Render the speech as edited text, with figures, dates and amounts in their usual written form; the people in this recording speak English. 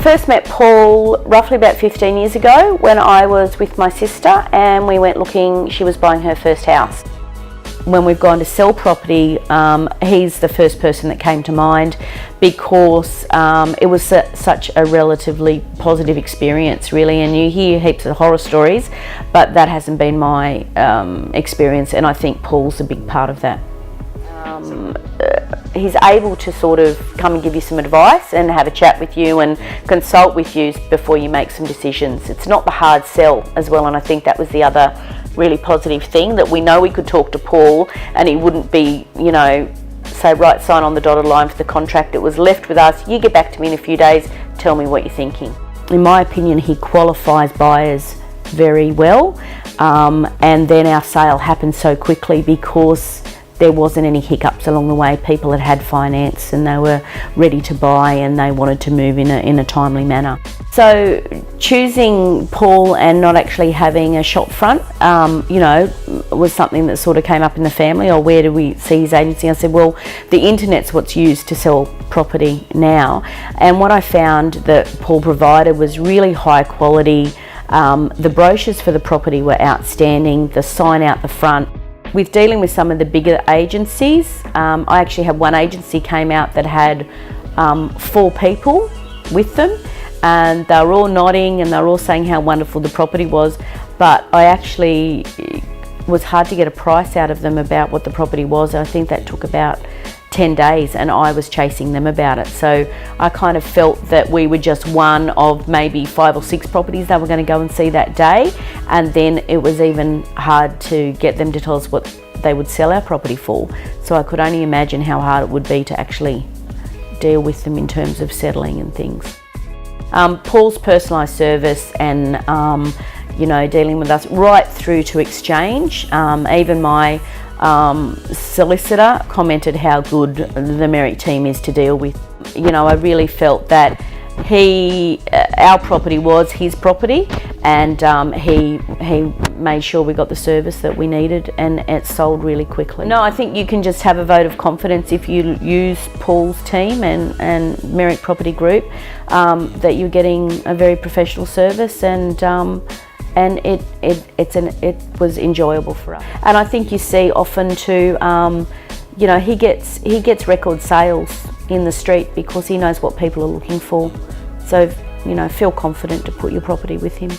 first met Paul roughly about 15 years ago when I was with my sister and we went looking. She was buying her first house. When we've gone to sell property, he's the first person that came to mind because it was such a relatively positive experience, really. And you hear heaps of horror stories, but that hasn't been my experience, and I think Paul's a big part of that. He's able to sort of come and give you some advice and have a chat with you and consult with you before you make some decisions. It's not the hard sell as well, and I think that was the other really positive thing, that we know we could talk to Paul and he wouldn't be, you know, say, right, sign on the dotted line for the contract. It was left with us. You get back to me in a few days, tell me what you're thinking. In my opinion, he qualifies buyers very well, and then our sale happened so quickly because there wasn't any hiccups along the way. People had finance and they were ready to buy and they wanted to move in a timely manner. So choosing Paul and not actually having a shop front, you know, was something that sort of came up in the family. Or where do we see his agency? I said, well, the internet's what's used to sell property now. And what I found that Paul provided was really high quality. The brochures for the property were outstanding, the sign out the front. With dealing with some of the bigger agencies, I actually had one agency came out that had 4 people with them, and they were all nodding and they were all saying how wonderful the property was, but I actually was hard to get a price out of them about what the property was. I think that took about 10 days and I was chasing them about it. So I kind of felt that we were just one of maybe 5 or 6 properties they were going to go and see that day, and then it was even hard to get them to tell us what they would sell our property for. So I could only imagine how hard it would be to actually deal with them in terms of settling and things. Paul's personalised service and you know, dealing with us right through to exchange. Even my solicitor commented how good the Merrick team is to deal with. You know, I really felt that our property was his property, and he made sure we got the service that we needed, and it sold really quickly. No, I think you can just have a vote of confidence if you use Paul's team and Merrick Property Group, that you're getting a very professional service, and it was enjoyable for us. And I think you see often too, you know, he gets record sales in the street because he knows what people are looking for. So, you know, feel confident to put your property with him.